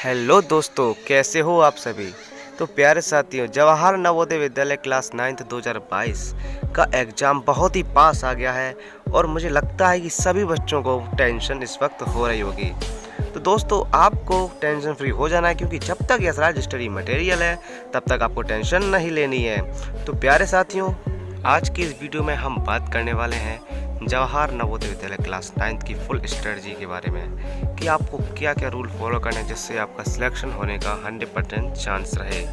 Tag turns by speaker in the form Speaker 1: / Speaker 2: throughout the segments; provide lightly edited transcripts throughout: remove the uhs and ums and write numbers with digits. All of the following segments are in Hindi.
Speaker 1: हेलो दोस्तों, कैसे हो आप सभी। तो प्यारे साथियों, जवाहर नवोदय विद्यालय क्लास 9th 2022 का एग्ज़ाम बहुत ही पास आ गया है और मुझे लगता है कि सभी बच्चों को टेंशन इस वक्त हो रही होगी। तो दोस्तों, आपको टेंशन फ्री हो जाना है, क्योंकि जब तक ये असराज स्टडी मटेरियल है तब तक आपको टेंशन नहीं लेनी है। तो प्यारे साथियों, आज की इस वीडियो में हम बात करने वाले हैं जवाहर नवोदय विद्यालय क्लास 9th की फुल स्ट्रेटजी के बारे में कि आपको क्या क्या रूल फॉलो करने हैं जिससे आपका सिलेक्शन होने का 100% चांस रहे,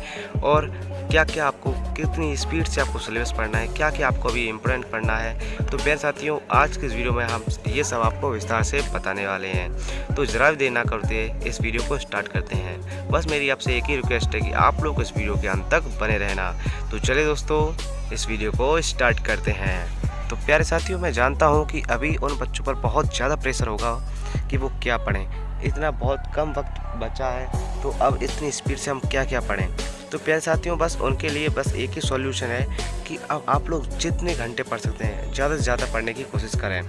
Speaker 1: और क्या क्या आपको कितनी स्पीड से आपको सिलेबस पढ़ना है, क्या क्या आपको अभी इम्पोर्टेंट पढ़ना है। तो प्यारे साथियों, आज के इस वीडियो में हम ये सब आपको विस्तार से बताने वाले हैं। तो ज़रा भी देर ना करते इस वीडियो को स्टार्ट करते हैं। बस मेरी आपसे एक ही रिक्वेस्ट है कि आप लोग इस वीडियो के अंत तक बने रहना। तो चलिए दोस्तों, इस वीडियो को स्टार्ट करते हैं। तो प्यारे साथियों, मैं जानता हूँ कि अभी उन बच्चों पर बहुत ज़्यादा प्रेशर होगा कि वो क्या पढ़ें। इतना बहुत कम वक्त बचा है, तो अब इतनी स्पीड से हम क्या क्या पढ़ें। तो प्यारे साथियों, बस उनके लिए बस एक ही सॉल्यूशन है कि अब आप लोग जितने घंटे पढ़ सकते हैं ज़्यादा से ज़्यादा पढ़ने की कोशिश करें।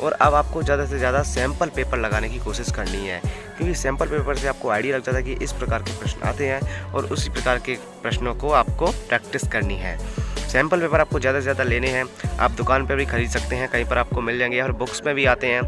Speaker 1: और अब आपको ज़्यादा से ज़्यादा सैम्पल पेपर लगाने की कोशिश करनी है, क्योंकि सैम्पल पेपर से आपको आइडिया लग जाता है कि इस प्रकार के प्रश्न आते हैं और उसी प्रकार के प्रश्नों को आपको प्रैक्टिस करनी है। सैम्पल पेपर आपको ज़्यादा से ज़्यादा लेने हैं। आप दुकान पर भी खरीद सकते हैं, कहीं पर आपको मिल जाएंगे, और बुक्स में भी आते हैं।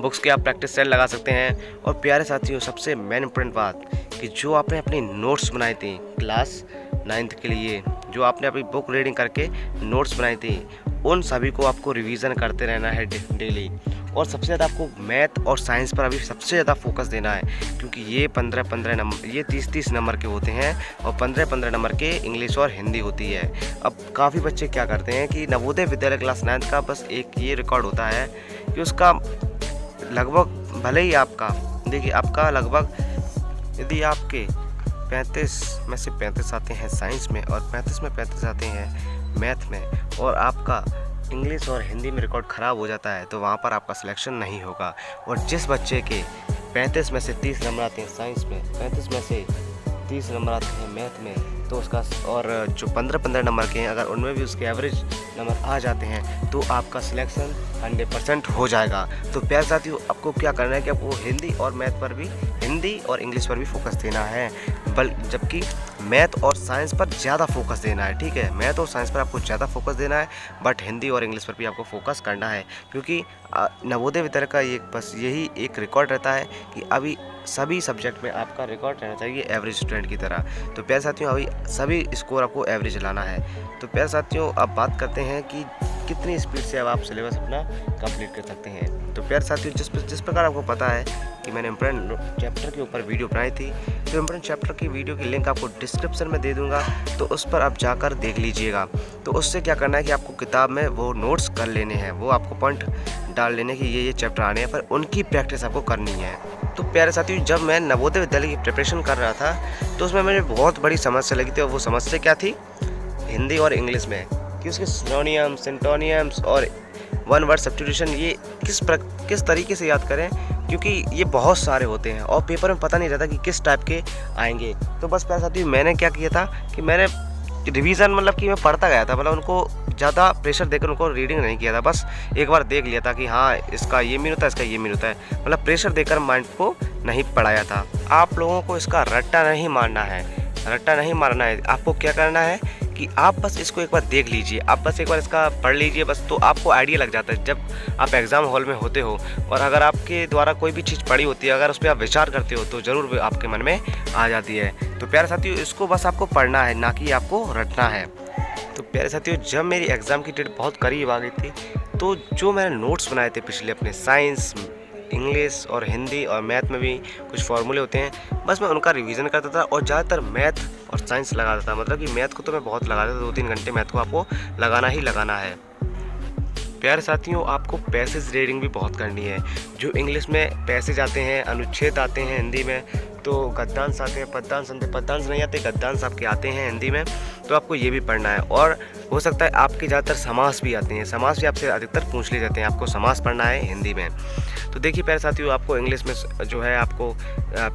Speaker 1: बुक्स के आप प्रैक्टिस सेट लगा सकते हैं। और प्यारे साथियों, सबसे मेन इम्पोर्टेंट बात कि जो आपने अपनी नोट्स बनाए थे क्लास 9th के लिए, जो आपने अपनी बुक रीडिंग करके नोट्स बनाए थे, उन सभी को आपको रिवीजन करते रहना है डेली। और सबसे ज़्यादा आपको मैथ और साइंस पर अभी सबसे ज़्यादा फोकस देना है, क्योंकि ये 15-15 नंबर, ये 30-30 नंबर के होते हैं, और 15-15 नंबर के इंग्लिश और हिंदी होती है। अब काफ़ी बच्चे क्या करते हैं कि नवोदय विद्यालय क्लास 9th का बस एक ये रिकॉर्ड होता है कि उसका लगभग, भले ही आपका देखिए, आपका लगभग यदि आपके 35 में से 35 आते हैं साइंस में, और 35 में 35 आते हैं मैथ में, और आपका इंग्लिश और हिंदी में रिकॉर्ड ख़राब हो जाता है, तो वहाँ पर आपका सिलेक्शन नहीं होगा। और जिस बच्चे के 35 में से 30 नंबर आते हैं साइंस में, 35 में से 30 नंबर आते हैं मैथ में, तो उसका, और जो 15-15 नंबर के हैं, अगर उनमें भी उसके एवरेज नंबर आ जाते हैं तो आपका सिलेक्शन 100% हो जाएगा। तो प्यारे साथियों, आपको क्या करना है कि आपको हिंदी और मैथ पर भी, हिंदी और इंग्लिश पर भी फोकस देना है, जबकि मैथ और साइंस पर ज़्यादा फोकस देना है। ठीक है, मैथ और साइंस पर आपको ज़्यादा फोकस देना है, बट हिंदी और इंग्लिश पर भी आपको फोकस करना है, क्योंकि नवोदय विद्यालय का ये बस यही एक रिकॉर्ड रहता है कि अभी सभी सब्जेक्ट में आपका रिकॉर्ड रहना चाहिए एवरेज स्टूडेंट की तरह। तो प्यारे साथियों, अभी सभी स्कोर आपको एवरेज लाना है। तो प्यारे साथियों, अब बात करते हैं कि कितनी स्पीड से अब आप सिलेबस अपना कंप्लीट कर सकते हैं। तो प्यारे साथियों, जिस प्रकार आपको पता है कि मैंने इम्पोर्टेंट चैप्टर के ऊपर वीडियो बनाई थी, तो इम्पोर्टेंट चैप्टर की वीडियो की लिंक आपको डिस्क्रिप्शन में दे दूंगा, तो उस पर आप जाकर देख लीजिएगा। तो उससे क्या करना है कि आपको किताब में वो नोट्स कर लेने हैं, वो आपको पॉइंट डाल लेने कि ये चैप्टर आने हैं, पर उनकी प्रैक्टिस आपको करनी है। तो प्यारे साथियों, जब मैं नवोदय विद्यालय की प्रिपरेशन कर रहा था तो उसमें मुझे बहुत बड़ी समस्या लगी थी, और वो समस्या क्या थी, हिंदी और इंग्लिश में, कि उसके सिनोनियम्स, सिंटोनियम्स और वन वर्ड सब्स्टिट्यूशन ये किस तरीके से याद करें, क्योंकि ये बहुत सारे होते हैं और पेपर में पता नहीं रहता कि किस टाइप के आएंगे। तो बस प्यारे साथियों, मैंने क्या किया था कि मैंने रिवीजन, मतलब कि मैं पढ़ता गया था, मतलब उनको ज़्यादा प्रेशर देकर उनको रीडिंग नहीं किया था, बस एक बार देख लिया था कि हाँ, इसका ये मीन होता है, इसका ये मीन होता है, मतलब प्रेशर देकर माइंड को नहीं पढ़ाया था। आप लोगों को इसका रट्टा नहीं मारना है, रट्टा नहीं मारना है। आपको क्या करना है कि आप बस इसको एक बार देख लीजिए, आप बस एक बार इसका पढ़ लीजिए बस, तो आपको आइडिया लग जाता है जब आप एग्ज़ाम हॉल में होते हो। और अगर आपके द्वारा कोई भी चीज़ पढ़ी होती है, अगर उस पर आप विचार करते हो, तो ज़रूर आपके मन में आ जाती है। तो प्यारे साथियों, इसको बस आपको पढ़ना है, ना कि आपको रटना है। तो प्यारे साथियों, जब मेरी एग्ज़ाम की डेट बहुत करीब आ गई थी, तो जो मैंने नोट्स बनाए थे पिछले अपने साइंस, इंग्लिश और हिंदी और मैथ में भी कुछ फॉर्मूले होते हैं, बस मैं उनका रिवीजन करता था, और ज़्यादातर मैथ और साइंस लगाता था। मतलब कि मैथ को तो मैं बहुत लगाता था, 2-3 घंटे मैथ को आपको लगाना ही लगाना है। प्यारे साथियों, आपको पैसेज रीडिंग भी बहुत करनी है। जो इंग्लिश में पैसेज आते हैं, अनुच्छेद आते हैं, हिंदी में तो गद्यांश आते हैं, पद्यांश आते हैं, पद्यांश नहीं आते, गद्यांश आपके आते हैं हिंदी में, तो आपको ये भी पढ़ना है। और हो सकता है आपके ज़्यादातर समास भी आते हैं, समास भी आपसे अधिकतर पूछ लिए जाते हैं, आपको समास पढ़ना है हिंदी में। तो देखिए प्यारे साथियों, आपको इंग्लिश में जो है आपको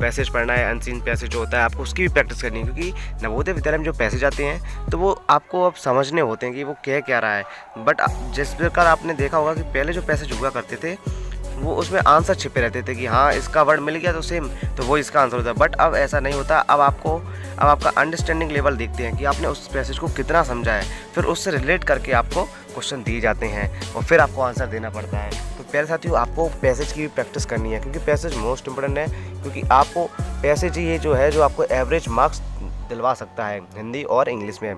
Speaker 1: पैसेज पढ़ना है, अनसीन पैसेज जो होता है, आपको उसकी भी प्रैक्टिस करनी है, क्योंकि नवोदय विद्यालय में जो पैसेज आते हैं तो वो आपको अब समझने होते हैं कि वो कह क्या रहा है। बट जिस प्रकार आपने देखा होगा कि पहले जो पैसेज हुआ करते थे वो उसमें आंसर छिपे रहते थे कि हाँ इसका वर्ड मिल गया तो सेम, तो वो इसका आंसर होता है। बट अब ऐसा नहीं होता। अब आपका अंडरस्टैंडिंग लेवल देखते हैं कि आपने उस पैसेज को कितना समझा है, फिर उससे रिलेट करके आपको क्वेश्चन दिए जाते हैं और फिर आपको आंसर देना पड़ता है। तो प्यारे साथियों, आपको पैसेज की भी प्रैक्टिस करनी है, क्योंकि पैसेज मोस्ट इंपॉर्टेंट है, क्योंकि आपको पैसेज ही ये जो है जो आपको एवरेज मार्क्स दिलवा सकता है हिंदी और इंग्लिश में।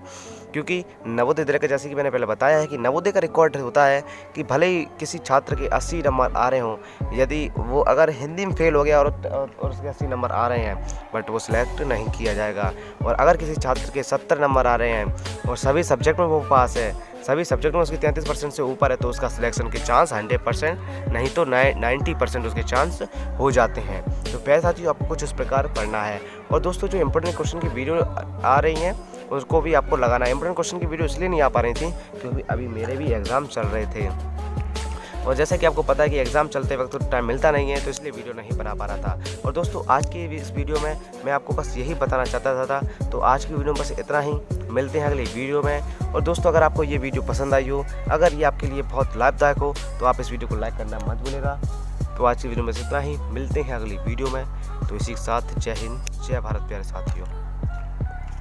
Speaker 1: क्योंकि नवोदय विद्यालय का, जैसे कि मैंने पहले बताया है कि नवोदय का रिकॉर्ड होता है कि भले ही किसी छात्र के 80 नंबर आ रहे हों, यदि वो अगर हिंदी में फेल हो गया और उसके 80 नंबर आ रहे हैं, बट वो सिलेक्ट नहीं किया जाएगा। और अगर किसी छात्र के 70 नंबर आ रहे हैं और सभी सब्जेक्ट में वो पास है, सभी सब्जेक्ट में उसके 33% से ऊपर है, तो उसका सिलेक्शन के चांस 100%, नहीं तो 90% उसके चांस हो जाते हैं। तो प्यारे साथियों, आपको कुछ इस प्रकार पढ़ना है। और दोस्तों, जो इंपॉर्टेंट क्वेश्चन की वीडियो आ रही हैं उसको भी आपको लगाना है। इंपॉर्टेंट क्वेश्चन की वीडियो इसलिए नहीं आ पा रही थी क्योंकि अभी मेरे भी एग्ज़ाम चल रहे थे, और जैसा कि आपको पता है कि एग्ज़ाम चलते वक्त तो टाइम मिलता नहीं है, तो इसलिए वीडियो नहीं बना पा रहा था। और दोस्तों, आज की इस वीडियो में मैं आपको बस यही बताना चाहता था। तो आज की वीडियो में बस इतना ही, मिलते हैं अगली वीडियो में। और दोस्तों, अगर आपको ये वीडियो पसंद आई हो, अगर ये आपके लिए बहुत लाभदायक हो, तो आप इस वीडियो को लाइक करना मत भूलिएगा। तो आज की वीडियो में इतना ही, मिलते हैं अगली वीडियो में। तो इसी के साथ जय हिंद, जय भारत प्यारे साथियों।